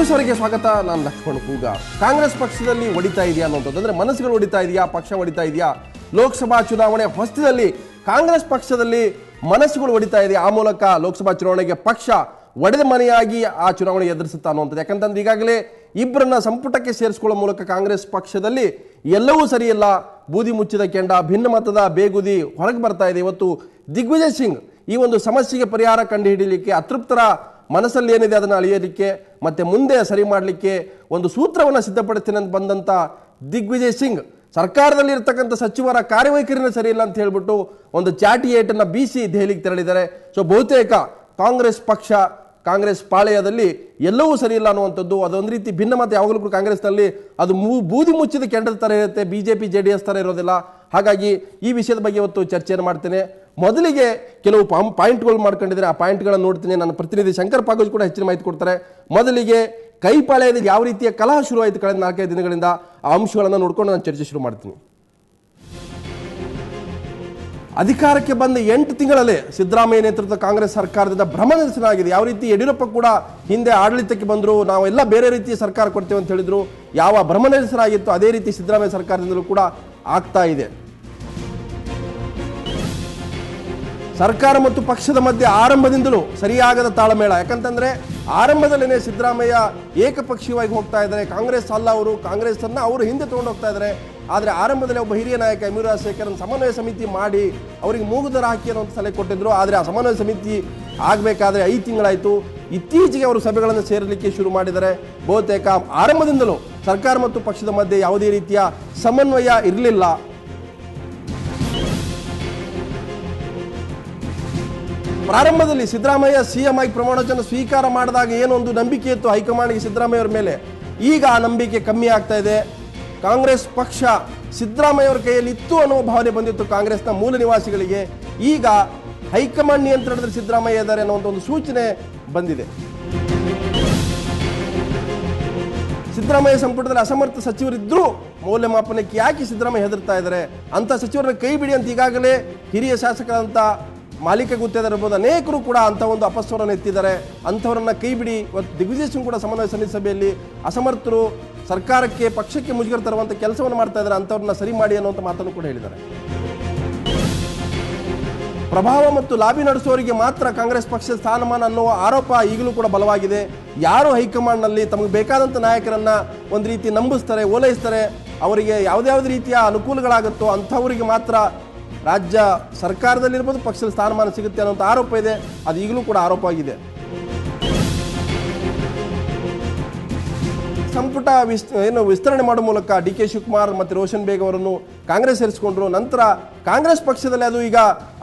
News ಅವರಿಗೆ ಸ್ವಾಗತ. ನಾನು ಲಕ್ಷ್ಮಣ್ ಕೂಗಾರ್. ಕಾಂಗ್ರೆಸ್ ಪಕ್ಷದಲ್ಲಿ ಹೊಡಿತಾ ಇದೆಯಾ ಅನ್ನೋದು ಅಂದ್ರೆ ಮನಸ್ಸುಗಳು ಹೊಡಿತಾ ಇದೆಯಾ, ಪಕ್ಷ ಹೊಡಿತಾ ಇದೆಯಾ? ಲೋಕಸಭಾ ಚುನಾವಣೆ ಹೊಸದಲ್ಲಿ ಕಾಂಗ್ರೆಸ್ ಪಕ್ಷದಲ್ಲಿ ಮನಸ್ಸುಗಳು ಹೊಡಿತಾ ಇದೆ. ಆ ಮೂಲಕ ಲೋಕಸಭಾ ಚುನಾವಣೆಗೆ ಪಕ್ಷ ಒಡೆದ ಮನೆಯಾಗಿ ಆ ಚುನಾವಣೆ ಎದುರಿಸುತ್ತಾ ಅನ್ನುವಂಥದ್ದು. ಯಾಕಂತಂದ್ರೆ ಈಗಾಗಲೇ ಇಬ್ಬರನ್ನ ಸಂಪುಟಕ್ಕೆ ಸೇರಿಸಿಕೊಳ್ಳುವ ಮೂಲಕ ಕಾಂಗ್ರೆಸ್ ಪಕ್ಷದಲ್ಲಿ ಎಲ್ಲವೂ ಸರಿಯಿಲ್ಲ, ಬೂದಿ ಮುಚ್ಚಿದ ಕೆಂಡ, ಭಿನ್ನ ಮತದ ಬೇಗುದಿ ಹೊರಗೆ ಬರ್ತಾ ಇದೆ. ಇವತ್ತು ದಿಗ್ವಿಜಯ್ ಸಿಂಗ್ ಈ ಒಂದು ಸಮಸ್ಯೆಗೆ ಪರಿಹಾರ ಕಂಡುಹಿಡಿಯಲಿಕ್ಕೆ, ಅತೃಪ್ತರ ಮನಸ್ಸಲ್ಲಿ ಏನಿದೆ ಅದನ್ನು ಅಳಿಯಲಿಕ್ಕೆ ಮತ್ತೆ ಮುಂದೆ ಸರಿ ಮಾಡಲಿಕ್ಕೆ ಒಂದು ಸೂತ್ರವನ್ನು ಸಿದ್ಧಪಡಿಸ್ತೀನಿ ಅಂತ ಬಂದಂಥ ದಿಗ್ವಿಜಯ್ ಸಿಂಗ್ ಸರ್ಕಾರದಲ್ಲಿ ಇರ್ತಕ್ಕಂಥ ಸಚಿವರ ಕಾರ್ಯವೈಖರಿನ ಸರಿ ಇಲ್ಲ ಅಂತ ಹೇಳ್ಬಿಟ್ಟು ಒಂದು ಚಾಟಿ ಏಟನ್ನು ಬೀಸಿ ದೆಹಲಿಗೆ ತೆರಳಿದ್ದಾರೆ. ಸೊ ಬಹುತೇಕ ಕಾಂಗ್ರೆಸ್ ಪಕ್ಷ, ಕಾಂಗ್ರೆಸ್ ಪಾಳೆಯದಲ್ಲಿ ಎಲ್ಲವೂ ಸರಿ ಇಲ್ಲ ಅನ್ನುವಂಥದ್ದು. ಅದೊಂದು ರೀತಿ ಭಿನ್ನಮತ ಯಾವಾಗಲೂ ಕೂಡ ಕಾಂಗ್ರೆಸ್ನಲ್ಲಿ ಅದು ಬೂದಿ ಮುಚ್ಚಿದ ಕೆಂಡದ ಥರ ಇರುತ್ತೆ, ಬಿಜೆಪಿ JDS ಥರ ಇರೋದಿಲ್ಲ. ಹಾಗಾಗಿ ಈ ವಿಷಯದ ಬಗ್ಗೆ ಇವತ್ತು ಚರ್ಚೆಯನ್ನು ಮಾಡ್ತೇನೆ. ಮೊದಲಿಗೆ ಕೆಲವು ಪಾಯಿಂಟ್ಗಳು ಮಾಡ್ಕೊಂಡಿದ್ದಾರೆ, ಆ ಪಾಯಿಂಟ್ಗಳನ್ನು ನೋಡ್ತೀನಿ. ನನ್ನ ಪ್ರತಿನಿಧಿ ಶಂಕರ್ ಪಾಗೋಜ್ ಕೂಡ ಹೆಚ್ಚಿನ ಮಾಹಿತಿ ಕೊಡ್ತಾರೆ. ಮೊದಲಿಗೆ ಕೈಪಾಳ್ಯದಲ್ಲಿ ಯಾವ ರೀತಿಯ ಕಲಹ ಶುರುವಾಯಿತು ಕಳೆದ 4-5 ದಿನಗಳಿಂದ, ಆ ಅಂಶಗಳನ್ನು ನೋಡ್ಕೊಂಡು ನಾನು ಚರ್ಚೆ ಶುರು ಮಾಡ್ತೀನಿ. ಅಧಿಕಾರಕ್ಕೆ ಬಂದ 8 ತಿಂಗಳಲ್ಲೇ ಸಿದ್ದರಾಮಯ್ಯ ನೇತೃತ್ವದ ಕಾಂಗ್ರೆಸ್ ಸರ್ಕಾರದಿಂದ ಭ್ರಮನಿರಸನ ಆಗಿದೆ. ಯಾವ ರೀತಿ ಯಡಿಯೂರಪ್ಪ ಕೂಡ ಹಿಂದೆ ಆಡಳಿತಕ್ಕೆ ಬಂದರು, ನಾವೆಲ್ಲ ಬೇರೆ ರೀತಿಯ ಸರ್ಕಾರ ಕೊಡ್ತೇವೆ ಅಂತ ಹೇಳಿದ್ರು, ಯಾವ ಭ್ರಮನಿರಸನ ಆಗಿತ್ತು ಅದೇ ರೀತಿ ಸಿದ್ದರಾಮಯ್ಯ ಸರ್ಕಾರದಿಂದಲೂ ಕೂಡ ಆಗ್ತಾ ಇದೆ. ಸರ್ಕಾರ ಮತ್ತು ಪಕ್ಷದ ಮಧ್ಯೆ ಆರಂಭದಿಂದಲೂ ಸರಿಯಾಗದ ತಾಳಮೇಳ. ಯಾಕಂತಂದ್ರೆ ಆರಂಭದಲ್ಲೇ ಸಿದ್ದರಾಮಯ್ಯ ಏಕಪಕ್ಷೀಯವಾಗಿ ಹೋಗ್ತಾ ಇದ್ದಾರೆ. ಕಾಂಗ್ರೆಸ್ ಅಲ್ಲ, ಅವರು ಕಾಂಗ್ರೆಸ್ ಅನ್ನ ಅವರು ಹಿಂದೆ ತಗೊಂಡು ಹೋಗ್ತಾ ಇದ್ದಾರೆ. ಆದರೆ ಆರಂಭದಲ್ಲಿ ಒಬ್ಬ ಹಿರಿಯ ನಾಯಕ ಎಂ ರಾಜಶೇಖರನ್ ಸಮನ್ವಯ ಸಮಿತಿ ಮಾಡಿ ಅವರಿಗೆ ಮೂಗುದರ ಹಾಕಿ ಅನ್ನೋ ಸಲಹೆ ಕೊಟ್ಟಿದ್ರು. ಆದರೆ ಆ ಸಮನ್ವಯ ಸಮಿತಿ ಆಗಬೇಕಾದ್ರೆ 5 ತಿಂಗಳಾಯಿತು. ಇತ್ತೀಚೆಗೆ ಅವರು ಸಭೆಗಳನ್ನು ಸೇರಲಿಕ್ಕೆ ಶುರು ಮಾಡಿದ್ದಾರೆ. ಬಹುತೇಕ ಆರಂಭದಿಂದಲೂ ಸರ್ಕಾರ ಮತ್ತು ಪಕ್ಷದ ಮಧ್ಯೆ ಯಾವುದೇ ರೀತಿಯ ಸಮನ್ವಯ ಇರಲಿಲ್ಲ. ಪ್ರಾರಂಭದಲ್ಲಿ ಸಿದ್ದರಾಮಯ್ಯ CM ಆಗಿ ಪ್ರಮಾಣವಚನ ಸ್ವೀಕಾರ ಮಾಡಿದಾಗ ಏನೊಂದು ನಂಬಿಕೆ ಇತ್ತು ಹೈಕಮಾಂಡ್ಗೆ ಸಿದ್ದರಾಮಯ್ಯ ಅವರ ಮೇಲೆ, ಈಗ ಆ ನಂಬಿಕೆ ಕಮ್ಮಿ ಆಗ್ತಾ ಇದೆ. ಕಾಂಗ್ರೆಸ್ ಪಕ್ಷ ಸಿದ್ದರಾಮಯ್ಯ ಅವರ ಕೈಯಲ್ಲಿ ಇತ್ತು ಅನ್ನುವ ಭಾವನೆ ಬಂದಿತ್ತು ಕಾಂಗ್ರೆಸ್ನ ಮೂಲ ನಿವಾಸಿಗಳಿಗೆ. ಈಗ ಹೈಕಮಾಂಡ್ ನಿಯಂತ್ರಣದಲ್ಲಿ ಸಿದ್ದರಾಮಯ್ಯ ಇದ್ದಾರೆ ಅನ್ನೋ ಒಂದು ಸೂಚನೆ ಬಂದಿದೆ. ಸಿದ್ದರಾಮಯ್ಯ ಸಂಪುಟದಲ್ಲಿ ಅಸಮರ್ಥ ಸಚಿವರಿದ್ರೂ ಮೌಲ್ಯಮಾಪನಕ್ಕೆ ಯಾಕೆ ಸಿದ್ದರಾಮಯ್ಯ ಹೆದರ್ತಾ ಇದ್ದಾರೆ? ಅಂತ ಸಚಿವರನ್ನ ಕೈ ಬಿಡಿ ಅಂತ ಈಗಾಗಲೇ ಹಿರಿಯ ಶಾಸಕರಂತ ಮಾಲಿಕ ಗುತ್ತೇದಾರ್ ಇರ್ಬೋದು, ಅನೇಕರು ಕೂಡ ಅಂತ ಒಂದು ಅಪಸ್ವರನ್ನು ಎತ್ತಿದ್ದಾರೆ. ಅಂಥವರನ್ನ ಕೈ ಬಿಡಿ. ಇವತ್ತು ದಿಗ್ವಿಜಯ್ ಸಿಂಗ್ ಕೂಡ ಸಮನ್ವಯ ಸಮಿತಿ ಸಭೆಯಲ್ಲಿ ಅಸಮರ್ಥರು, ಸರ್ಕಾರಕ್ಕೆ ಪಕ್ಷಕ್ಕೆ ಮುಜುಗರ ತರುವಂಥ ಕೆಲಸವನ್ನು ಮಾಡ್ತಾ ಇದ್ದಾರೆ, ಅಂಥವ್ರನ್ನ ಸರಿ ಮಾಡಿ ಅನ್ನುವಂಥ ಮಾತನ್ನು ಕೂಡ ಹೇಳಿದ್ದಾರೆ. ಪ್ರಭಾವ ಮತ್ತು ಲಾಬಿ ನಡೆಸುವವರಿಗೆ ಮಾತ್ರ ಕಾಂಗ್ರೆಸ್ ಪಕ್ಷದ ಸ್ಥಾನಮಾನ ಅನ್ನುವ ಆರೋಪ ಈಗಲೂ ಕೂಡ ಬಲವಾಗಿದೆ. ಯಾರು ಹೈಕಮಾಂಡ್ನಲ್ಲಿ ತಮಗೆ ಬೇಕಾದಂಥ ನಾಯಕರನ್ನ ಒಂದು ರೀತಿ ನಂಬಿಸ್ತಾರೆ, ಓಲೈಸ್ತಾರೆ, ಅವರಿಗೆ ಯಾವುದ್ಯಾವುದೇ ರೀತಿಯ ಅನುಕೂಲಗಳಾಗುತ್ತೋ ಅಂಥವರಿಗೆ ಮಾತ್ರ ರಾಜ್ಯ ಸರ್ಕಾರದಲ್ಲಿರ್ಬೋದು ಪಕ್ಷದ ಸ್ಥಾನಮಾನ ಸಿಗುತ್ತೆ ಅನ್ನೋಂಥ ಆರೋಪ ಇದೆ. ಅದು ಈಗಲೂ ಕೂಡ ಆರೋಪ ಆಗಿದೆ. ಸಂಪುಟ ವಿಸ್ತರಣೆ ಮಾಡುವ ಮೂಲಕ DK ಶಿವಕುಮಾರ್ ಮತ್ತು ರೋಷನ್ ಬೇಗ್ ಅವರನ್ನು ಕಾಂಗ್ರೆಸ್ ಸೇರಿಸಿಕೊಂಡ್ರು. ನಂತರ ಕಾಂಗ್ರೆಸ್ ಪಕ್ಷದಲ್ಲಿ ಅದು ಈಗ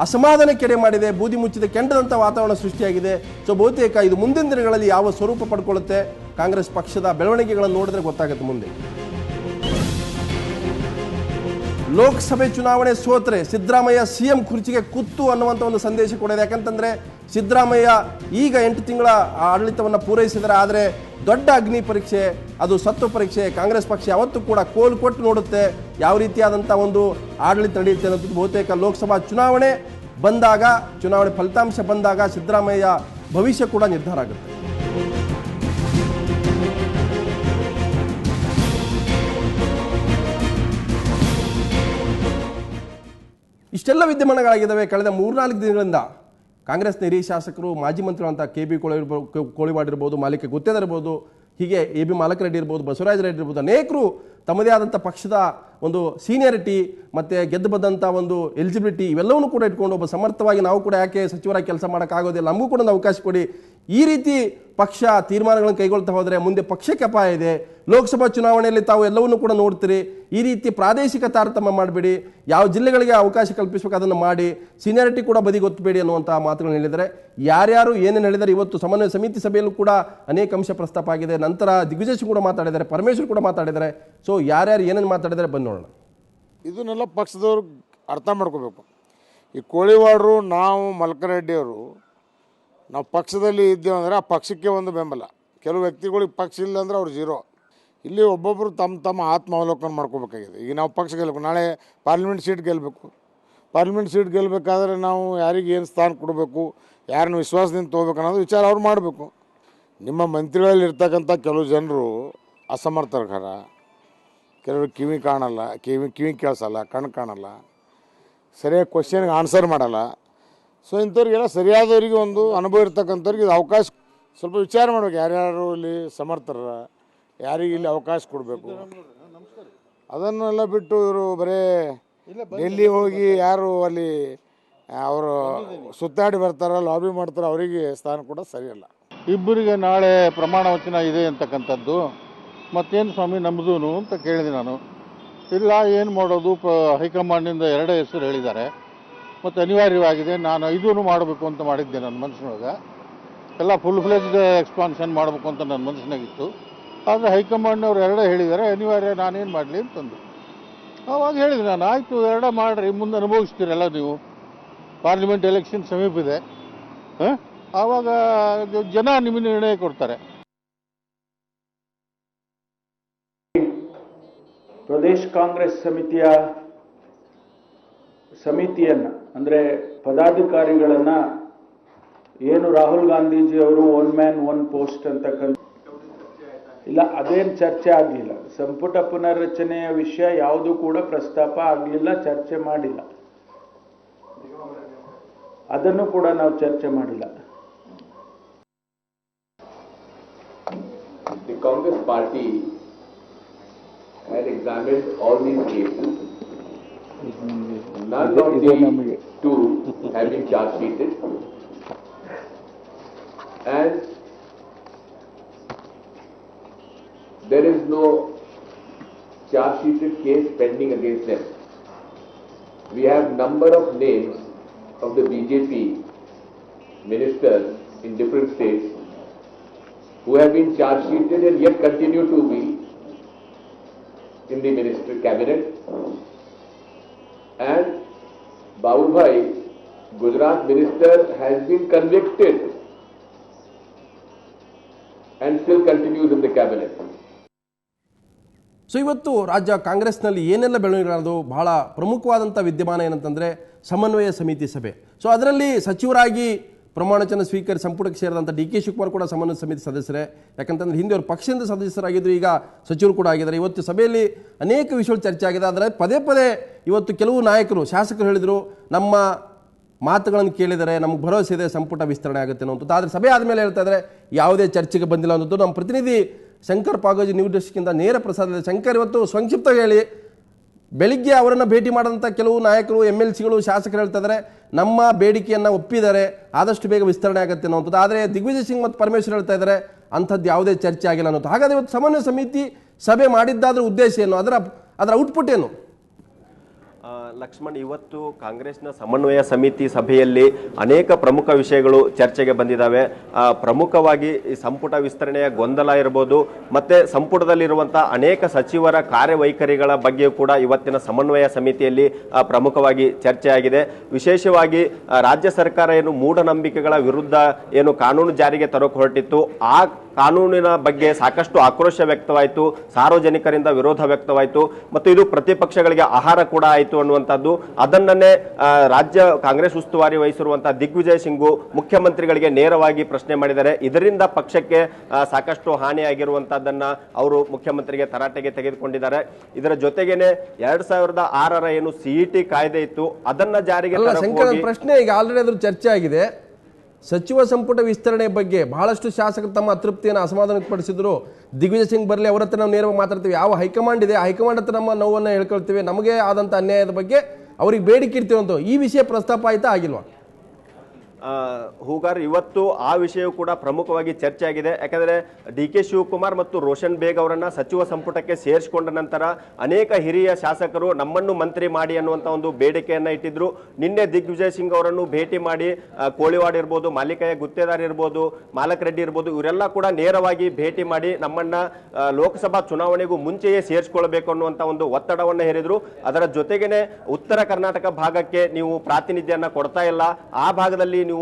ಅಸಮಾಧಾನ ಕೆಡೆ ಮಾಡಿದೆ, ಬೂದಿ ಮುಚ್ಚಿದ ಕೆಂಡದಂಥ ವಾತಾವರಣ ಸೃಷ್ಟಿಯಾಗಿದೆ. ಸೊ ಬಹುತೇಕ ಇದು ಮುಂದಿನ ದಿನಗಳಲ್ಲಿ ಯಾವ ಸ್ವರೂಪ ಪಡ್ಕೊಳ್ಳುತ್ತೆ ಕಾಂಗ್ರೆಸ್ ಪಕ್ಷದ ಬೆಳವಣಿಗೆಗಳನ್ನು ನೋಡಿದ್ರೆ ಗೊತ್ತಾಗುತ್ತೆ ಮುಂದೆ. ಲೋಕಸಭೆ ಚುನಾವಣೆ ಸೋತ್ರೆ ಸಿದ್ದರಾಮಯ್ಯ CM ಕುರ್ಚಿಗೆ ಕುತ್ತು ಅನ್ನುವಂಥ ಒಂದು ಸಂದೇಶ ಕೊಡಿದೆ. ಯಾಕಂತಂದ್ರೆ ಸಿದ್ದರಾಮಯ್ಯ ಈಗ 8 ತಿಂಗಳ ಆಡಳಿತವನ್ನು ಪೂರೈಸಿದರೆ, ಆದರೆ ದೊಡ್ಡ ಅಗ್ನಿ ಪರೀಕ್ಷೆ, ಅದು ಸತ್ವ ಪರೀಕ್ಷೆ ಕಾಂಗ್ರೆಸ್ ಪಕ್ಷ ಯಾವತ್ತೂ ಕೂಡ ಕೋಲು ಕೊಟ್ಟು ನೋಡುತ್ತೆ ಯಾವ ರೀತಿಯಾದಂಥ ಒಂದು ಆಡಳಿತ ನಡೆಯುತ್ತೆ ಅನ್ನೋದು. ಬಹುತೇಕ ಲೋಕಸಭಾ ಚುನಾವಣೆ ಬಂದಾಗ, ಚುನಾವಣೆ ಫಲಿತಾಂಶ ಬಂದಾಗ ಸಿದ್ದರಾಮಯ್ಯ ಭವಿಷ್ಯ ಕೂಡ ನಿರ್ಧಾರ ಆಗುತ್ತೆ. ಇಷ್ಟೆಲ್ಲ ವಿದ್ಯಮಾನಗಳಾಗಿದ್ದಾವೆ ಕಳೆದ 3-4 ದಿನಗಳಿಂದ. ಕಾಂಗ್ರೆಸ್ನ ಹಿರಿಯ ಶಾಸಕರು, ಮಾಜಿ ಮಂತ್ರಿಗಳಂತ KB ಕೋಳಿವಾಡ್ ಇರ್ಬೋದು, ಮಾಲಿಕ ಗುತ್ತೇದಾರ್ ಇರ್ಬೋದು, ಹೀಗೆ AB ಮಾಲಕರೆಡ್ಡಿ ಇರ್ಬೋದು, ಬಸವರಾಜ ರೆಡ್ಡಿ ಇರ್ಬೋದು, ಅನೇಕರು ತಮ್ಮದೇ ಆದಂಥ ಪಕ್ಷದ ಒಂದು ಸೀನಿಯರಿಟಿ ಮತ್ತು ಗೆದ್ದು ಬಂದಂಥ ಒಂದು ಎಲಿಜಿಬಿಲಿಟಿ ಇವೆಲ್ಲವನ್ನೂ ಕೂಡ ಇಟ್ಕೊಂಡು ಒಬ್ಬ ಸಮರ್ಥವಾಗಿ ನಾವು ಕೂಡ ಯಾಕೆ ಸಚಿವರಾಗಿ ಕೆಲಸ ಮಾಡೋಕ್ಕಾಗೋದಿಲ್ಲ, ನಮಗೂ ಕೂಡ ಒಂದು ಅವಕಾಶ ಕೊಡಿ, ಈ ರೀತಿ ಪಕ್ಷ ತೀರ್ಮಾನಗಳನ್ನು ಕೈಗೊಳ್ತಾ ಹೋದರೆ ಮುಂದೆ ಪಕ್ಷಕ್ಕೆ ಅಪಾಯ ಇದೆ. ಲೋಕಸಭಾ ಚುನಾವಣೆಯಲ್ಲಿ ತಾವು ಎಲ್ಲವನ್ನೂ ಕೂಡ ನೋಡ್ತೀರಿ. ಈ ರೀತಿ ಪ್ರಾದೇಶಿಕ ತಾರತಮ್ಯ ಮಾಡಬೇಡಿ, ಯಾವ ಜಿಲ್ಲೆಗಳಿಗೆ ಅವಕಾಶ ಕಲ್ಪಿಸಬೇಕು ಅದನ್ನು ಮಾಡಿ, ಸೀನಿಯಾರಿಟಿ ಕೂಡ ಬದಿಗೊತ್ತಬೇಡಿ ಅನ್ನುವಂಥ ಮಾತುಗಳನ್ನು ಹೇಳಿದ್ದಾರೆ. ಯಾರ್ಯಾರು ಏನೇನು ಹೇಳಿದ್ದಾರೆ, ಇವತ್ತು ಸಮನ್ವಯ ಸಮಿತಿ ಸಭೆಯಲ್ಲೂ ಕೂಡ ಅನೇಕ ಅಂಶ ಪ್ರಸ್ತಾಪ ಆಗಿದೆ. ನಂತರ ದಿಗ್ವಿಜಯ್ ಸಿಂಗ್ ಕೂಡ ಮಾತಾಡಿದ್ದಾರೆ, ಪರಮೇಶ್ವರ್ ಕೂಡ ಮಾತಾಡಿದ್ದಾರೆ. ಸೊ ಯಾರ್ಯಾರು ಏನೇನು ಮಾತಾಡಿದ್ದಾರೆ ಬಂದು ನೋಡೋಣ. ಇದನ್ನೆಲ್ಲ ಪಕ್ಷದವ್ರು ಅರ್ಥ ಮಾಡ್ಕೋಬೇಕು. ಈ ಕೋಳಿವಾಡ್ರು, ನಾವು ಮಲ್ಕರೆಡ್ಡಿಯವರು ನಾವು ಪಕ್ಷದಲ್ಲಿ ಇದ್ದೇವೆ ಅಂದರೆ ಆ ಪಕ್ಷಕ್ಕೆ ಒಂದು ಬೆಂಬಲ. ಕೆಲವು ವ್ಯಕ್ತಿಗಳಿಗೆ ಪಕ್ಷ ಇಲ್ಲ ಅಂದರೆ ಅವ್ರು ಜೀರೋ. ಇಲ್ಲಿ ಒಬ್ಬೊಬ್ಬರು ತಮ್ಮ ಆತ್ಮಾವಲೋಕನ ಮಾಡ್ಕೋಬೇಕಾಗಿದೆ. ಈಗ ನಾವು ಪಕ್ಷ ಗೆಲ್ಲಬೇಕು, ನಾಳೆ ಪಾರ್ಲಿಮೆಂಟ್ ಸೀಟ್ ಗೆಲ್ಲಬೇಕು. ಪಾರ್ಲಿಮೆಂಟ್ ಸೀಟ್ ಗೆಲ್ಲಬೇಕಾದ್ರೆ ನಾವು ಯಾರಿಗೆ ಏನು ಸ್ಥಾನ ಕೊಡಬೇಕು, ಯಾರನ್ನು ವಿಶ್ವಾಸದಿಂದ ತೊಗೋಬೇಕು ಅನ್ನೋದು ವಿಚಾರ ಅವ್ರು ಮಾಡಬೇಕು. ನಿಮ್ಮ ಮಂತ್ರಿಗಳಲ್ಲಿ ಇರ್ತಕ್ಕಂಥ ಕೆಲವು ಜನರು ಅಸಮರ್ಥಕರ, ಕೆಲವರು ಕಿವಿ ಕಾಣಲ್ಲ, ಕಿವಿ ಕೇಳಿಸಲ್ಲ, ಕಣ್ಣು ಕಾಣಲ್ಲ, ಸರಿಯಾಗಿ ಕ್ವಶನ್ಗೆ ಆನ್ಸರ್ ಮಾಡಲ್ಲ. ಸೊ ಇಂಥವ್ರಿಗೆಲ್ಲ ಸರಿಯಾದವರಿಗೆ ಒಂದು ಅನುಭವ ಇರ್ತಕ್ಕಂಥವ್ರಿಗೆ ಇದು ಅವಕಾಶ ಸ್ವಲ್ಪ ವಿಚಾರ ಮಾಡ್ಬೇಕು. ಯಾರ್ಯಾರು ಇಲ್ಲಿ ಸಮರ್ಥರ, ಯಾರಿಗೆ ಇಲ್ಲಿ ಅವಕಾಶ ಕೊಡಬೇಕು, ಅದನ್ನೆಲ್ಲ ಬಿಟ್ಟು ಇವರು ಬರೀ ಡೆಲ್ಲಿ ಹೋಗಿ ಯಾರು ಅಲ್ಲಿ ಅವರು ಸುತ್ತಾಡಿ ಬರ್ತಾರೆ, ಲಾಬಿ ಮಾಡ್ತಾರೆ, ಅವರಿಗೆ ಸ್ಥಾನ ಕೂಡ ಸರಿಯಲ್ಲ. ಇಬ್ಬರಿಗೆ ನಾಳೆ ಪ್ರಮಾಣ ವಚನ ಇದೆ ಅಂತಕ್ಕಂಥದ್ದು. ಮತ್ತೇನು ಸ್ವಾಮಿ ನಮ್ಮದು ಅಂತ ಕೇಳಿದೆ ನಾನು. ಇಲ್ಲ ಏನು ಮಾಡೋದು, ಹೈಕಮಾಂಡಿಂದ ಎರಡೇ ಹೆಸರು ಹೇಳಿದ್ದಾರೆ, ಮತ್ತು ಅನಿವಾರ್ಯವಾಗಿದೆ. ನಾನು 5 ಮಾಡಬೇಕು ಅಂತ ಮಾಡಿದ್ದೆ ನನ್ನ ಮನಸ್ಸಿನೊಳಗೆ. ಎಲ್ಲ ಫುಲ್ ಫ್ಲೆಜ್ಡ್ ಎಕ್ಸ್ಪಾನ್ಷನ್ ಮಾಡಬೇಕು ಅಂತ ನನ್ನ ಮನಸ್ಸಿನಾಗಿತ್ತು. ಆದರೆ ಹೈಕಮಾಂಡ್ನವ್ರು ಎರಡೇ ಹೇಳಿದ್ದಾರೆ, ಅನಿವಾರ್ಯ, ನಾನೇನು ಮಾಡಲಿ ಅಂತಂದು. ಆವಾಗ ಹೇಳಿದೆ ನಾನು, ಆಯಿತು 2 ಮಾಡಿರಿ, ಮುಂದೆ ಅನುಭವಿಸ್ತೀರಲ್ಲ ನೀವು, ಪಾರ್ಲಿಮೆಂಟ್ ಎಲೆಕ್ಷನ್ ಸಮೀಪ ಇದೆ, ಆವಾಗ ಜನ ನಿಮಗೆ ನಿರ್ಣಯ ಕೊಡ್ತಾರೆ. ಪ್ರದೇಶ ಕಾಂಗ್ರೆಸ್ ಸಮಿತಿಯನ್ನು ಅಂದರೆ ಪದಾಧಿಕಾರಿಗಳನ್ನು ಏನು ರಾಹುಲ್ ಗಾಂಧೀಜಿ ಅವರು 1 ಮ್ಯಾನ್ 1 ಪೋಸ್ಟ್ ಅಂತಕ್ಕಂಥ ಇಲ್ಲ, ಅದೇನು ಚರ್ಚೆ ಆಗಲಿಲ್ಲ. ಸಂಪುಟ ಪುನರ್ರಚನೆಯ ವಿಷಯ ಯಾವುದೂ ಕೂಡ ಪ್ರಸ್ತಾಪ ಆಗಲಿಲ್ಲ, ಚರ್ಚೆ ಮಾಡಿಲ್ಲ. ಅದನ್ನು ಕೂಡ ನಾವು ಚರ್ಚೆ ಮಾಡಿಲ್ಲ. The Congress party had examined all these cases. None of the 2 have been charge sheeted, and there is no charge sheeted case pending against them. We have number of names of the BJP ministers in different states who have been charge sheeted and yet continue to be in the minister cabinet. And Babu Bhai, Gujarat minister, has been convicted and still continues in the cabinet. So ಇವತ್ತು ರಾಜ್ಯ ಕಾಂಗ್ರೆಸ್ನಲ್ಲಿ ಏನೆಲ್ಲ ಬೆಳವಣಿಗೆಗಳದು ಬಹಳ ಪ್ರಮುಖವಾದಂಥ ವಿದ್ಯಮಾನ ಏನಂತಂದರೆ ಸಮನ್ವಯ ಸಮಿತಿ ಸಭೆ. ಸೊ ಅದರಲ್ಲಿ ಸಚಿವರಾಗಿ ಪ್ರಮಾಣವಚನ ಸ್ವೀಕರಿಸಿ ಸಂಪುಟಕ್ಕೆ ಸೇರಿದಂಥ ಡಿ ಕೆ ಶಿವಕುಮಾರ್ ಕೂಡ ಸಮನ್ವಯ ಸಮಿತಿ ಸದಸ್ಯರೇ. ಯಾಕಂತಂದರೆ ಹಿಂದೆ ಅವರು ಪಕ್ಷದಿಂದ ಸದಸ್ಯರಾಗಿದ್ದರು, ಈಗ ಸಚಿವರು ಕೂಡ ಆಗಿದ್ದಾರೆ. ಇವತ್ತು ಸಭೆಯಲ್ಲಿ ಅನೇಕ ವಿಷಯಗಳು ಚರ್ಚೆ ಆಗಿದೆ. ಆದರೆ ಪದೇ ಪದೇ ಇವತ್ತು ಕೆಲವು ನಾಯಕರು, ಶಾಸಕರು ಹೇಳಿದರು, ನಮ್ಮ ಮಾತುಗಳನ್ನು ಕೇಳಿದರೆ ನಮಗೆ ಭರವಸೆ ಇದೆ ಸಂಪುಟ ವಿಸ್ತರಣೆ ಆಗುತ್ತೆ ಅನ್ನೋಂಥದ್ದು. ಆದರೆ ಸಭೆ ಆದಮೇಲೆ ಹೇಳ್ತಾ ಇದ್ದಾರೆ ಯಾವುದೇ ಚರ್ಚೆಗೆ ಬಂದಿಲ್ಲ ಅನ್ನೋದು. ನಮ್ಮ ಪ್ರತಿನಿಧಿ ಶಂಕರ್ ಪಾಗೋಜಿ ನ್ಯೂಸ್ ಡೆಸ್ಕ್ಗಿಂತ ನೇರ ಪ್ರಸಾರ. ಶಂಕರ್, ಇವತ್ತು ಸಂಕ್ಷಿಪ್ತ ಹೇಳಿ, ಬೆಳಿಗ್ಗೆ ಅವರನ್ನು ಭೇಟಿ ಮಾಡಿದಂಥ ಕೆಲವು ನಾಯಕರು, MLCಗಳು, ಶಾಸಕರು ಹೇಳ್ತಾ ಇದ್ದಾರೆ ನಮ್ಮ ಬೇಡಿಕೆಯನ್ನು ಒಪ್ಪಿದ್ದಾರೆ, ಆದಷ್ಟು ಬೇಗ ವಿಸ್ತರಣೆ ಆಗುತ್ತೆ ಅನ್ನೋಂಥದ್ದು. ಆದರೆ ದಿಗ್ವಿಜಯ್ ಸಿಂಗ್ ಮತ್ತು ಪರಮೇಶ್ವರ್ ಹೇಳ್ತಾ ಇದ್ದಾರೆ ಅಂಥದ್ದು ಯಾವುದೇ ಚರ್ಚೆ ಆಗಿಲ್ಲ ಅನ್ನೋದು. ಹಾಗಾದರೆ ಇವತ್ತು ಸಮನ್ವಯ ಸಮಿತಿ ಸಭೆ ಮಾಡಿದ್ದಾದ್ರ ಉದ್ದೇಶ ಏನು, ಅದರ ಔಟ್ಪುಟ್ ಏನು? ಲಕ್ಷ್ಮಣ್, ಇವತ್ತು ಕಾಂಗ್ರೆಸ್ನ ಸಮನ್ವಯ ಸಮಿತಿ ಸಭೆಯಲ್ಲಿ ಅನೇಕ ಪ್ರಮುಖ ವಿಷಯಗಳು ಚರ್ಚೆಗೆ ಬಂದಿದ್ದಾವೆ. ಪ್ರಮುಖವಾಗಿ ಈ ಸಂಪುಟ ವಿಸ್ತರಣೆಯ ಗೊಂದಲ ಇರಬಹುದು, ಮತ್ತೆ ಸಂಪುಟದಲ್ಲಿರುವಂತಹ ಅನೇಕ ಸಚಿವರ ಕಾರ್ಯವೈಖರಿಗಳ ಬಗ್ಗೆ ಕೂಡ ಇವತ್ತಿನ ಸಮನ್ವಯ ಸಮಿತಿಯಲ್ಲಿ ಪ್ರಮುಖವಾಗಿ ಚರ್ಚೆಯಾಗಿದೆ. ವಿಶೇಷವಾಗಿ ರಾಜ್ಯ ಸರ್ಕಾರ ಏನು ಮೂಢನಂಬಿಕೆಗಳ ವಿರುದ್ಧ ಏನು ಕಾನೂನು ಜಾರಿಗೆ ತರೋಕೆ ಹೊರಟಿತ್ತು, ಆ ಕಾನೂನಿನ ಬಗ್ಗೆ ಸಾಕಷ್ಟು ಆಕ್ರೋಶ ವ್ಯಕ್ತವಾಯಿತು, ಸಾರ್ವಜನಿಕರಿಂದ ವಿರೋಧ ವ್ಯಕ್ತವಾಯಿತು, ಮತ್ತು ಇದು ಪ್ರತಿಪಕ್ಷಗಳಿಗೆ ಆಹಾರ ಕೂಡ ಆಯಿತು ಅನ್ನುವಂಥದ್ದು. ಅದನ್ನೇ ರಾಜ್ಯ ಕಾಂಗ್ರೆಸ್ ಉಸ್ತುವಾರಿ ವಹಿಸಿರುವಂತಹ ದಿಗ್ವಿಜಯ್ ಸಿಂಗು ಮುಖ್ಯಮಂತ್ರಿಗಳಿಗೆ ನೇರವಾಗಿ ಪ್ರಶ್ನೆ ಮಾಡಿದ್ದಾರೆ. ಇದರಿಂದ ಪಕ್ಷಕ್ಕೆ ಸಾಕಷ್ಟು ಹಾನಿಯಾಗಿರುವಂತಹದ್ದನ್ನ ಅವರು ಮುಖ್ಯಮಂತ್ರಿಗೆ ತರಾಟೆಗೆ ತೆಗೆದುಕೊಂಡಿದ್ದಾರೆ. ಇದರ ಜೊತೆಗೇನೆ 2006ರ ಏನು CET ಕಾಯ್ದೆ ಇತ್ತು, ಅದನ್ನ ಜಾರಿಗೆ ಪ್ರಶ್ನೆ ಈಗ ಆಲ್ರೆಡಿ ಅದ್ರ ಚರ್ಚೆ ಆಗಿದೆ. ಸಚಿವ ಸಂಪುಟ ವಿಸ್ತರಣೆ ಬಗ್ಗೆ ಬಹಳಷ್ಟು ಶಾಸಕರು ತಮ್ಮ ಅತೃಪ್ತಿಯನ್ನು ಅಸಮಾಧಾನ ವ್ಯಕ್ತಪಡಿಸಿದ್ರು. ದಿಗ್ವಿಜಯ್ ಸಿಂಗ್ ಬರಲಿ, ಅವರ ಹತ್ರ ನಾವು ನೇರವಾಗಿ ಮಾತಾಡ್ತೀವಿ, ಯಾವ ಹೈಕಮಾಂಡ್ ಇದೆ ಹೈಕಮಾಂಡ್ ಹತ್ರ ನಮ್ಮ ನೋವನ್ನು ಹೇಳ್ಕೊಳ್ತೀವಿ, ನಮಗೆ ಆದಂಥ ಅನ್ಯಾಯದ ಬಗ್ಗೆ ಅವ್ರಿಗೆ ಬೇಡಿಕೆ ಇರ್ತೀವಿ ಅಂತ. ಈ ವಿಷಯ ಪ್ರಸ್ತಾಪ ಆಯ್ತಾ, ಆಗಿಲ್ವಾ? ಹೂಗಾರ್, ಇವತ್ತು ಆ ವಿಷಯ ಕೂಡ ಪ್ರಮುಖವಾಗಿ ಚರ್ಚೆ ಆಗಿದೆ. ಯಾಕಂದ್ರೆ DK ಶಿವಕುಮಾರ್ ಮತ್ತು ರೋಷನ್ ಬೇಗ್ ಅವರನ್ನ ಸಚಿವ ಸಂಪುಟಕ್ಕೆ ಸೇರಿಸಿಕೊಂಡ ನಂತರ ಅನೇಕ ಹಿರಿಯ ಶಾಸಕರು ನಮ್ಮನ್ನು ಮಂತ್ರಿ ಮಾಡಿ ಅನ್ನುವಂತ ಒಂದು ಬೇಡಿಕೆಯನ್ನ ಇಟ್ಟಿದ್ರು. ನಿನ್ನೆ ದಿಗ್ವಿಜಯ್ ಸಿಂಗ್ ಅವರನ್ನು ಭೇಟಿ ಮಾಡಿ ಕೋಳಿವಾಡ್ ಇರ್ಬೋದು, ಮಾಲಿಕಯ್ಯ ಗುತ್ತೇದಾರ್ ಇರ್ಬೋದು, ಮಾಲಕ್ ರೆಡ್ಡಿ ಇರ್ಬೋದು, ಇವರೆಲ್ಲ ಕೂಡ ನೇರವಾಗಿ ಭೇಟಿ ಮಾಡಿ ನಮ್ಮನ್ನ ಲೋಕಸಭಾ ಚುನಾವಣೆಗೂ ಮುಂಚೆಯೇ ಸೇರಿಸಿಕೊಳ್ಳಬೇಕು ಅನ್ನುವಂತ ಒಂದು ಒತ್ತಡವನ್ನ ಹೇರಿದ್ರು. ಅದರ ಜೊತೆಗೇನೆ ಉತ್ತರ ಕರ್ನಾಟಕ ಭಾಗಕ್ಕೆ ನೀವು ಪ್ರಾತಿನಿಧ್ಯವನ್ನ ಕೊಡ್ತಾ ಇಲ್ಲ, ಆ ಭಾಗದಲ್ಲಿ ನೀವು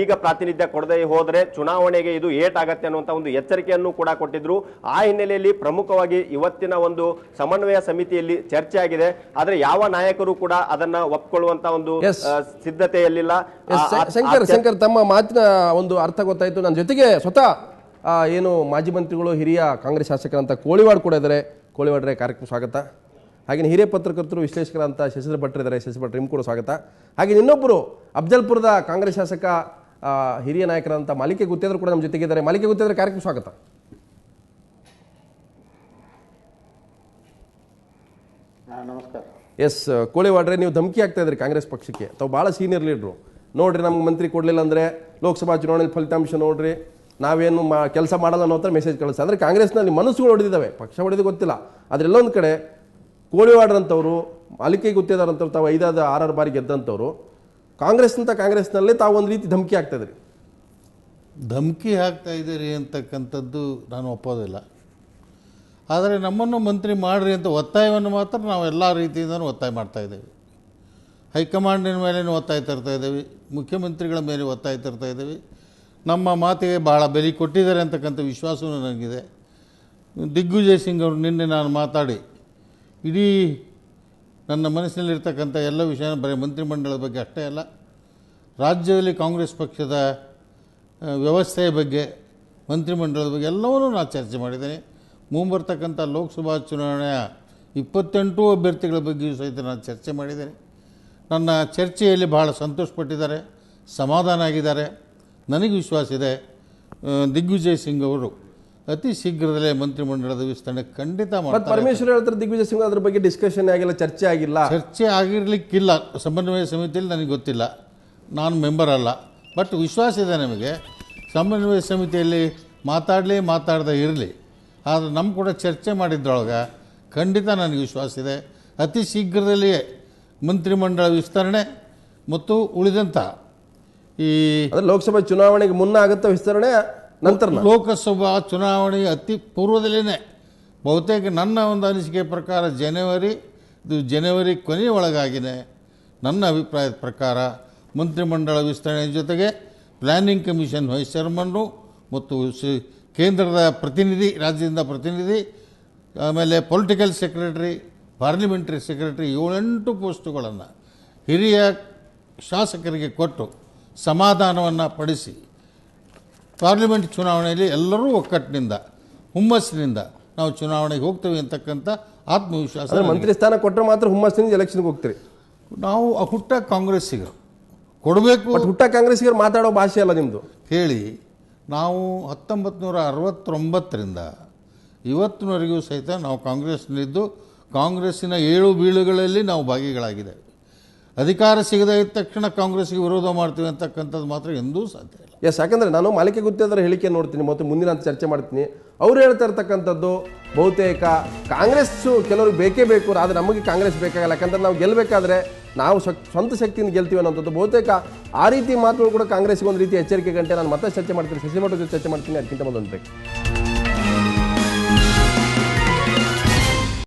ಈಗ ಪ್ರಾತಿನಿಧ್ಯ ಕೊಡದೆ ಹೋದರೆ ಚುನಾವಣೆಗೆ ಇದು ಏಟಾಗತ್ತೆ ಅನ್ನುವಂತ ಒಂದು ಎಚ್ಚರಿಕೆಯನ್ನು ಕೂಡ ಕೊಟ್ಟಿದ್ರು. ಆ ಹಿನ್ನೆಲೆಯಲ್ಲಿ ಪ್ರಮುಖವಾಗಿ ಇವತ್ತಿನ ಒಂದು ಸಮನ್ವಯ ಸಮಿತಿಯಲ್ಲಿ ಚರ್ಚೆ ಆಗಿದೆ. ಆದ್ರೆ ಯಾವ ನಾಯಕರು ಕೂಡ ಅದನ್ನ ಒಪ್ಕೊಳ್ಳುವಂತ ಒಂದು ಸಿದ್ಧತೆಯಲ್ಲಿಲ್ಲ. ಶಂಕರ್, ತಮ್ಮ ಮಾತಿನ ಒಂದು ಅರ್ಥ ಗೊತ್ತಾಯ್ತು. ನನ್ನ ಜೊತೆಗೆ ಸ್ವತಃ ಏನು ಮಾಜಿ ಮಂತ್ರಿಗಳು ಹಿರಿಯ ಕಾಂಗ್ರೆಸ್ ಶಾಸಕರಂತ ಕೋಳಿವಾಡ್ ಕೂಡ ಇದ್ದಾರೆ. ಕೋಳಿವಾಡ್ರೆ ಕಾರ್ಯಕ್ರಮ ಸ್ವಾಗತ. ಹಾಗೆ ಹಿರಿಯ ಪತ್ರಕರ್ತರು ವಿಶ್ಲೇಷಕರಂತ ಶಶಿಧರ ಭಟ್ರು ಇದ್ದಾರೆ. ಶಶಿಧರ ಭಟ್ರು ನಿಮ್ಗೆ ಕೂಡ ಸ್ವಾಗತ. ಹಾಗೆ ಇನ್ನೊಬ್ಬರು ಅಫ್ಜಲ್ಪುರದ ಕಾಂಗ್ರೆಸ್ ಶಾಸಕ ಹಿರಿಯ ನಾಯಕರಂತ ಮಾಲಿಕೆ ಗುತ್ತೇದಾರ್ ಕೂಡ ನಮ್ಮ ಜೊತೆಗಿದ್ದಾರೆ. ಮಾಲಿಕೆ ಗುತ್ತೇದಾರ್ ಕಾರ್ಯಕ್ರಮ ಸ್ವಾಗತ. ನಮಸ್ಕಾರ. ಎಸ್ ಕೋಳಿವಾಡ್ರೆ, ನೀವು ಧಮಕಿ ಆಗ್ತಾ ಇದ್ರಿ ಕಾಂಗ್ರೆಸ್ ಪಕ್ಷಕ್ಕೆ. ತಾವು ಭಾಳ ಸೀನಿಯರ್ ಲೀಡ್ರು. ನೋಡ್ರಿ, ನಮ್ಗೆ ಮಂತ್ರಿ ಕೊಡಲಿಲ್ಲ ಅಂದರೆ ಲೋಕಸಭಾ ಚುನಾವಣೆಯಲ್ಲಿ ಫಲಿತಾಂಶ ನೋಡ್ರಿ, ನಾವೇನು ಕೆಲಸ ಮಾಡಲ್ಲ ಅನ್ನೋ ಥರ ಮೆಸೇಜ್ ಕಳಿಸ್ತಾರೆ. ಅಂದರೆ ಕಾಂಗ್ರೆಸ್ನಲ್ಲಿ ಮನಸ್ಸುಗಳು ಹೊಡೆದಿದ್ದಾವೆ, ಪಕ್ಷ ಹೊಡೆದು ಗೊತ್ತಿಲ್ಲ. ಆದರೆ ಎಲ್ಲೊಂದು ಕಡೆ ಕೋಳಿವಾಡ್ರಂಥವ್ರು, ಮಾಲಿಕೆ ಗುತ್ತೇದಾರಂಥವ್ರು, ತಾವು 5-6 ಬಾರಿ ಗೆದ್ದಂಥವ್ರು, ಕಾಂಗ್ರೆಸ್ನಲ್ಲಿ ತಾವು ಒಂದು ರೀತಿ ಧಮಕಿ ಆಗ್ತಾಯಿದ್ರಿ. ಧಮಕಿ ಹಾಕ್ತಾ ಇದ್ದೀರಿ ಅಂತಕ್ಕಂಥದ್ದು ನಾನು ಒಪ್ಪೋದಿಲ್ಲ. ಆದರೆ ನಮ್ಮನ್ನು ಮಂತ್ರಿ ಮಾಡಿರಿ ಅಂತ ಒತ್ತಾಯವನ್ನು ಮಾತ್ರ ನಾವು ಎಲ್ಲ ರೀತಿಯಿಂದಲೂ ಒತ್ತಾಯ ಮಾಡ್ತಾಯಿದ್ದೇವೆ. ಹೈಕಮಾಂಡಿನ ಮೇಲೇನೂ ಒತ್ತಾಯ ತರ್ತಾ ಇದ್ದೇವೆ, ಮುಖ್ಯಮಂತ್ರಿಗಳ ಮೇಲೆ ಒತ್ತಾಯ ತರ್ತಾ ಇದ್ದೇವೆ. ನಮ್ಮ ಮಾತಿಗೆ ಭಾಳ ಬೆಲೆ ಕೊಟ್ಟಿದ್ದಾರೆ ಅಂತಕ್ಕಂಥ ವಿಶ್ವಾಸವೂ ನನಗಿದೆ. ದಿಗ್ವಿಜಯ್ ಸಿಂಗ್ ಅವರು ನಿನ್ನೆ ನಾನು ಮಾತಾಡಿ ಇಡೀ ನನ್ನ ಮನಸ್ಸಿನಲ್ಲಿರ್ತಕ್ಕಂಥ ಎಲ್ಲ ವಿಷಯ ಬರೀ ಮಂತ್ರಿಮಂಡಲದ ಬಗ್ಗೆ ಅಷ್ಟೇ ಅಲ್ಲ, ರಾಜ್ಯದಲ್ಲಿ ಕಾಂಗ್ರೆಸ್ ಪಕ್ಷದ ವ್ಯವಸ್ಥೆಯ ಬಗ್ಗೆ, ಮಂತ್ರಿಮಂಡಲದ ಬಗ್ಗೆ ಎಲ್ಲವನ್ನೂ ನಾನು ಚರ್ಚೆ ಮಾಡಿದ್ದೇನೆ. ಮುಂಬರ್ತಕ್ಕಂಥ ಲೋಕಸಭಾ ಚುನಾವಣೆಯ 28 ಅಭ್ಯರ್ಥಿಗಳ ಬಗ್ಗೆಯೂ ಸಹಿತ ನಾನು ಚರ್ಚೆ ಮಾಡಿದ್ದೇನೆ. ನನ್ನ ಚರ್ಚೆಯಲ್ಲಿ ಬಹಳ ಸಂತೋಷಪಟ್ಟಿದ್ದಾರೆ, ಸಮಾಧಾನ ಆಗಿದ್ದಾರೆ. ನನಗೆ ವಿಶ್ವಾಸ ಇದೆ ದಿಗ್ವಿಜಯ್ ಸಿಂಗ್ ಅವರು ಅತಿ ಶೀಘ್ರದಲ್ಲೇ ಮಂತ್ರಿಮಂಡಲದ ವಿಸ್ತರಣೆ ಖಂಡಿತ ಮಾಡ್ತಾರೆ. ಪರಮೇಶ್ವರ್ ಹೇಳ್ತಾರೆ ದಿಗ್ವಿಜಯ್ ಸಿಂಗ್ ಅದ್ರ ಬಗ್ಗೆ ಡಿಸ್ಕಷನ್ ಆಗಿಲ್ಲ, ಚರ್ಚೆ ಆಗಿಲ್ಲ. ಚರ್ಚೆ ಆಗಿರಲಿಕ್ಕಿಲ್ಲ. ಸಮನ್ವಯ ಸಮಿತಿಯಲ್ಲಿ ನನಗೆ ಗೊತ್ತಿಲ್ಲ, ನಾನು ಮೆಂಬರ್ ಅಲ್ಲ. ಬಟ್ ವಿಶ್ವಾಸ ಇದೆ ನಮಗೆ, ಸಮನ್ವಯ ಸಮಿತಿಯಲ್ಲಿ ಮಾತಾಡದೇ ಇರಲಿ. ಆದರೆ ನಮ್ಮ ಕೂಡ ಚರ್ಚೆ ಮಾಡಿದ್ರೊಳಗೆ ಖಂಡಿತ ನನಗೆ ವಿಶ್ವಾಸ ಇದೆ ಅತಿ ಶೀಘ್ರದಲ್ಲಿಯೇ ಮಂತ್ರಿಮಂಡಲ ವಿಸ್ತರಣೆ ಮತ್ತು ಉಳಿದಂಥ ಈ ಲೋಕಸಭಾ ಚುನಾವಣೆಗೆ ಮುನ್ನ ಆಗುತ್ತಾ ವಿಸ್ತರಣೆ, ನಂತರ ಲೋಕಸಭಾ ಚುನಾವಣೆ ಅತಿ ಪೂರ್ವದಲ್ಲೇ ಬಹುತೇಕ ನನ್ನ ಒಂದು ಅನಿಸಿಕೆ ಪ್ರಕಾರ ಜನವರಿ ಕೊನೆಯ ಒಳಗಾಗಿನೇ ನನ್ನ ಅಭಿಪ್ರಾಯದ ಪ್ರಕಾರ ಮಂತ್ರಿಮಂಡಲ ವಿಸ್ತರಣೆ ಜೊತೆಗೆ ಪ್ಲ್ಯಾನಿಂಗ್ ಕಮಿಷನ್ ವೈಸ್ ಚೇರ್ಮನ್ನು ಮತ್ತು ಕೇಂದ್ರದ ಪ್ರತಿನಿಧಿ, ರಾಜ್ಯದಿಂದ ಪ್ರತಿನಿಧಿ, ಆಮೇಲೆ ಪೊಲಿಟಿಕಲ್ ಸೆಕ್ರೆಟರಿ, ಪಾರ್ಲಿಮೆಂಟರಿ ಸೆಕ್ರೆಟರಿ 7-8 ಪೋಸ್ಟುಗಳನ್ನು ಹಿರಿಯ ಶಾಸಕರಿಗೆ ಕೊಟ್ಟು ಸಮಾಧಾನವನ್ನು ಪಡಿಸಿ ಪಾರ್ಲಿಮೆಂಟ್ ಚುನಾವಣೆಯಲ್ಲಿ ಎಲ್ಲರೂ ಒಕ್ಕಟ್ಟಿನಿಂದ, ಹುಮ್ಮಸ್ಸಿನಿಂದ ನಾವು ಚುನಾವಣೆಗೆ ಹೋಗ್ತೇವೆ ಅಂತಕ್ಕಂಥ ಆತ್ಮವಿಶ್ವಾಸ. ಮಂತ್ರಿ ಸ್ಥಾನ ಕೊಟ್ಟರೆ ಮಾತ್ರ ಹುಮ್ಮಸ್ಸಿನಿಂದ ಎಲೆಕ್ಷನ್ಗೆ ಹೋಗ್ತೀರಿ. ನಾವು ಹುಟ್ಟ ಕಾಂಗ್ರೆಸ್ಸಿಗರು ಕೊಡಬೇಕು. ಹುಟ್ಟ ಕಾಂಗ್ರೆಸ್ಸಿಗರು ಮಾತಾಡೋ ಭಾಷೆ ಅಲ್ಲ ನಿಮ್ಮದು. ಕೇಳಿ, ನಾವು 1969ರಿಂದ ಇವತ್ತಿನವರೆಗೂ ಸಹಿತ ನಾವು ಕಾಂಗ್ರೆಸ್ನಲ್ಲಿದ್ದು ಕಾಂಗ್ರೆಸ್ಸಿನ 7 ಬೀಳುಗಳಲ್ಲಿ ನಾವು ಭಾಗಿಗಳಾಗಿದ್ದೇವೆ. ಅಧಿಕಾರ ಸಿಗದೇ ಇದ್ದ ತಕ್ಷಣ ಕಾಂಗ್ರೆಸ್ಗೆ ವಿರೋಧ ಮಾಡ್ತೀವಿ ಅಂತಕ್ಕಂಥದ್ದು ಮಾತ್ರ ಎಂದೂ ಸಾಧ್ಯ ಇಲ್ಲ. ಯಾಕಂದರೆ ನಾನು ಮಾಲಿಕೆ ಗುತ್ತೇದಾರ್ ಹೇಳಿಕೆ ನೋಡ್ತೀನಿ ಮತ್ತು ಮುಂದಿನ ಚರ್ಚೆ ಮಾಡ್ತೀನಿ. ಅವ್ರು ಹೇಳ್ತಾ ಇರ್ತಕ್ಕಂಥದ್ದು ಬಹುತೇಕ ಕಾಂಗ್ರೆಸ್ಸು ಕೆಲವ್ರಿಗೆ ಬೇಕೇ ಬೇಕು, ಆದರೆ ನಮಗೆ ಕಾಂಗ್ರೆಸ್ ಬೇಕಾಗಲ್ಲ. ಯಾಕಂದರೆ ನಾವು ಗೆಲ್ಲಬೇಕಾದ್ರೆ ನಾವು ಸ್ವಂತ ಶಕ್ತಿಯಿಂದ ಗೆಲ್ತೀವಿ ಅನ್ನೋಂಥದ್ದು ಬಹುತೇಕ ಆ ರೀತಿ ಮಾತುಗಳು ಕೂಡ ಕಾಂಗ್ರೆಸ್ಗೆ ಒಂದು ರೀತಿ ಎಚ್ಚರಿಕೆ ಗಂಟೆ. ನಾನು ಮತ್ತೆ ಚರ್ಚೆ ಮಾಡ್ತೀನಿ, ಶಶಿಧರ ಭಟ್ರ ಜೊತೆ ಚರ್ಚೆ ಮಾಡ್ತೀನಿ. ಅದಕ್ಕಿಂತ ಮೊದಲು